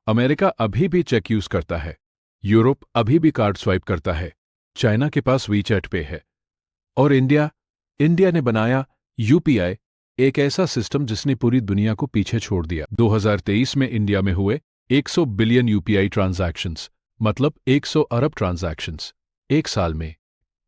America अभी भी check use करता है। यूरोप अभी भी कार्ड स्वाइप करता है। चाइना के पास वीचैट पे है। और इंडिया इंडिया ने बनाया यूपीआई, एक ऐसा सिस्टम जिसने पूरी दुनिया को पीछे छोड़ दिया। 2023 में इंडिया में हुए 100 बिलियन यूपीआई ट्रांजैक्शंस, मतलब 100 अरब ट्रांजैक्शंस एक साल में।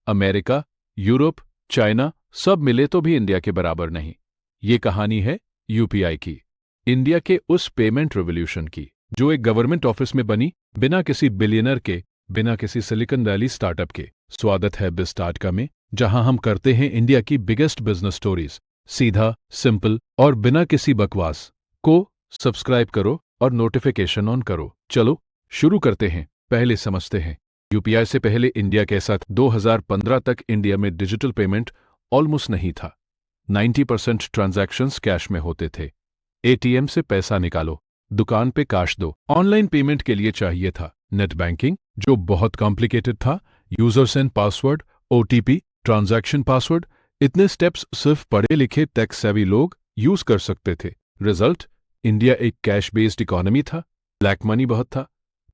अमेरिका, यूरोप, चाइना सब मिले तो भी इंडिया के बराबर नहीं। ये कहानी है यूपीआई की, इंडिया के उस पेमेंट रिवॉल्यूशन की जो एक गवर्नमेंट ऑफिस में बनी, बिना किसी बिलियनर के, बिना किसी सिलिकॉन वैली स्टार्टअप के। स्वागत है बिस्टार्टका में, जहां हम करते हैं इंडिया की बिगेस्ट बिजनेस स्टोरीज सीधा, सिंपल और बिना किसी बकवास। को सब्सक्राइब करो और नोटिफिकेशन ऑन करो। चलो शुरू करते हैं। पहले समझते हैं यूपीआई से पहले इंडिया कैसा था। 2015 तक इंडिया में डिजिटल पेमेंट ऑलमोस्ट नहीं था। 90% ट्रांजैक्शंस कैश में होते थे। एटीएम से पैसा निकालो, दुकान पे कैश दो। ऑनलाइन पेमेंट के लिए चाहिए था नेट बैंकिंग, जो बहुत कॉम्प्लिकेटेड था। Users and password, OTP, transaction password, इतने स्टेप्स सिर्फ पढ़े लिखे टेक सेवी लोग यूज कर सकते थे। रिजल्ट, इंडिया एक कैश बेस्ड इकोनॉमी था। ब्लैक मनी बहुत था।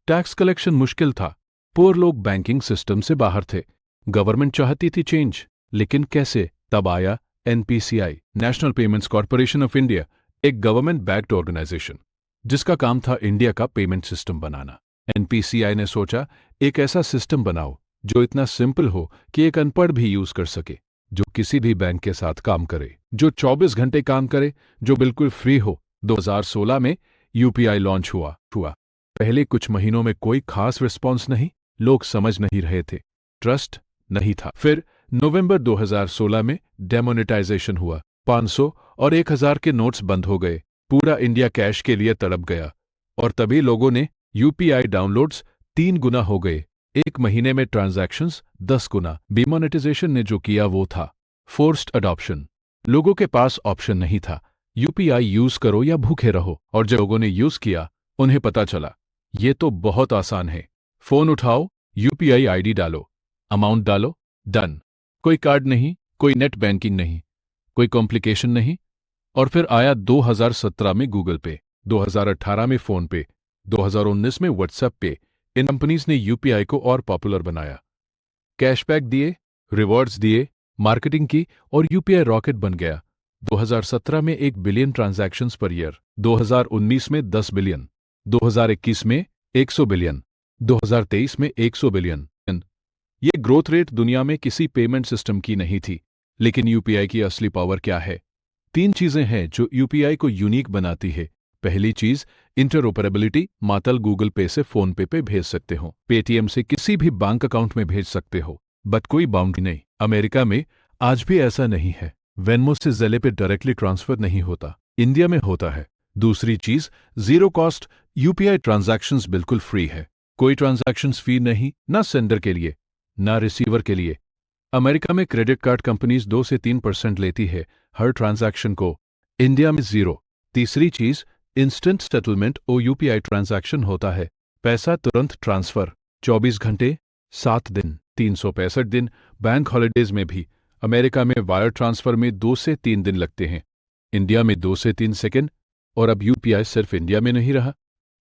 टैक्स कलेक्शन मुश्किल था। पुअर लोग बैंकिंग सिस्टम से बाहर थे। गवर्नमेंट चाहती थी चेंज, लेकिन कैसे? तब आया NPCI, national payments corporation of India, एक गवर्नमेंट बैक्ड ऑर्गेनाइजेशन जिसका काम था इंडिया का पेमेंट सिस्टम बनाना। एनपीसीआई ने सोचा, एक ऐसा सिस्टम बनाओ जो इतना सिंपल हो कि एक अनपढ़ भी यूज कर सके, जो किसी भी बैंक के साथ काम करे, जो 24 घंटे काम करे, जो बिल्कुल फ्री हो। 2016 में यूपीआई लॉन्च हुआ। पहले कुछ महीनों में कोई खास रिस्पॉन्स नहीं, लोग समझ नहीं रहे थे, ट्रस्ट नहीं था। फिर नवंबर 2016 में डेमोनेटाइजेशन हुआ। 500 और 1000 के नोट्स बंद हो गए। पूरा इंडिया कैश के लिए तड़प गया। और तभी लोगों ने यूपीआई डाउनलोड्स 3 गुना हो गए। एक महीने में ट्रांजैक्शंस 10 गुना। डिमोनेटाइजेशन ने जो किया वो था फोर्स्ड अडॉप्शन। लोगों के पास ऑप्शन नहीं था, यूपीआई यूज करो या भूखे रहो। और जब लोगों ने यूज किया, उन्हें पता चला ये तो बहुत आसान है। फोन उठाओ, यूपीआई आईडी डालो, अमाउंट डालो, डन। कोई कार्ड नहीं, कोई नेट बैंकिंग नहीं, कोई कॉम्प्लिकेशन नहीं। और फिर आया 2017 में गूगल पे, 2018 में फोन पे, 2019 में व्हाट्सएप पे। इन कंपनीज ने यूपीआई को और पॉपुलर बनाया। कैशबैक दिए, रिवॉर्ड्स दिए, मार्केटिंग की और यूपीआई रॉकेट बन गया। 2017 में 1 बिलियन ट्रांजैक्शंस पर ईयर, 2019 में 10 बिलियन, 2021 में 100 बिलियन, 2023 में 100 बिलियन। ये ग्रोथ रेट दुनिया में किसी पेमेंट सिस्टम की नहीं थी। लेकिन यूपीआई की असली पावर क्या है? 3 चीजें हैं जो यूपीआई को यूनिक बनाती है। पहली चीज, इंटरऑपरेबिलिटी। मातल गूगल पे से फोन पे भेज सकते हो, पेटीएम से किसी भी बैंक अकाउंट में भेज सकते हो, बट कोई बाउंड्री नहीं। अमेरिका में आज भी ऐसा नहीं है। वेनमो से ज़ेले पे डायरेक्टली ट्रांसफर नहीं होता, इंडिया में होता है। दूसरी चीज, जीरो कॉस्ट यूपीआई ट्रांजैक्शंस बिल्कुल फ्री है। कोई ट्रांजैक्शंस फी नहीं, ना सेंडर के लिए ना रिसीवर के लिए। अमेरिका में क्रेडिट कार्ड कंपनीज 2 से 3% लेती है हर ट्रांजैक्शन को, इंडिया में 0। तीसरी चीज, इंस्टेंट सेटलमेंट और यूपीआई ट्रांजैक्शन होता है। पैसा तुरंत ट्रांसफर, 24 घंटे, 7 दिन, 365 दिन, बैंक हॉलिडेज में भी। अमेरिका में वायर ट्रांसफर में 2 से 3 दिन लगते हैं, इंडिया में 2 से 3 सेकंड। और अब यूपीआई सिर्फ इंडिया में नहीं रहा।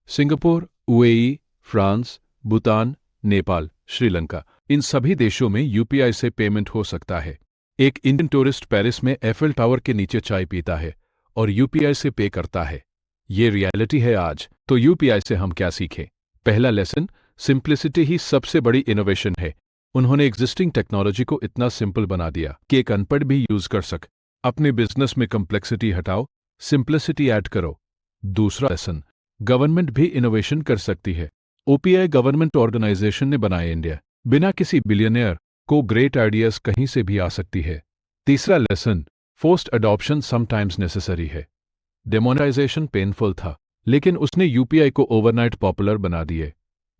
Singapore, UAE, France, Bhutan, Nepal, Sri Lanka, इन सभी देशों में यूपीआई से पेमेंट हो सकता है। एक इंडियन टूरिस्ट पेरिस में एफएल टावर के नीचे चाय पीता है और यूपीआई से पे करता है। ये रियलिटी है आज। तो यूपीआई से हम क्या सीखें? पहला लेसन, सिंप्लिसिटी ही सबसे बड़ी इनोवेशन है। उन्होंने एग्जिस्टिंग टेक्नोलॉजी को इतना सिंपल बना दिया कि एक अनपढ़ भी यूज कर सके। अपने बिजनेस में कॉम्प्लेक्सिटी हटाओ, सिंप्लिसिटी ऐड करो। दूसरा लेसन, गवर्नमेंट भी इनोवेशन कर सकती है। ओपीआई गवर्नमेंट ऑर्गेनाइजेशन ने बनाया इंडिया, बिना किसी बिलियनियर को ग्रेट आइडियाज कहीं से भी आ सकती है। तीसरा lesson, forced adoption sometimes necessary है। डेमोनेटाइजेशन पेनफुल था, लेकिन उसने यूपीआई को ओवरनाइट पॉपुलर बना दिए।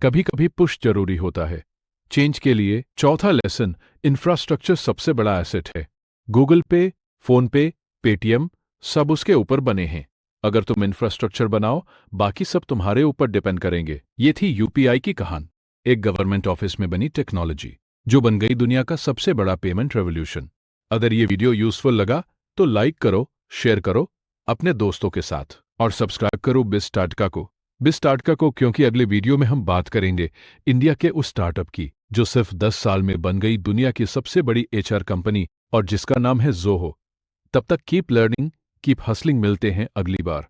कभी कभी पुश जरूरी होता है चेंज के लिए। चौथा लेसन, इंफ्रास्ट्रक्चर सबसे बड़ा एसेट है। गूगल पे, फोन पे, पेटीएम सब उसके ऊपर बने हैं। अगर तुम इंफ्रास्ट्रक्चर बनाओ, बाकी सब तुम्हारे ऊपर डिपेंड करेंगे। ये थी यूपीआई की कहानी, एक गवर्नमेंट ऑफिस में बनी टेक्नोलॉजी जो बन गई दुनिया का सबसे बड़ा पेमेंट रेवोल्यूशन। अगर ये वीडियो यूजफुल लगा तो लाइक करो, शेयर करो अपने दोस्तों के साथ और सब्सक्राइब करो बिस्टार्टका को। बिस स्टार्टका को, क्योंकि अगले वीडियो में हम बात करेंगे इंडिया के उस स्टार्टअप की जो सिर्फ 10 साल में बन गई दुनिया की सबसे बड़ी एचआर कंपनी और जिसका नाम है ज़ोहो। तब तक कीप लर्निंग, कीप हसलिंग। मिलते हैं अगली बार।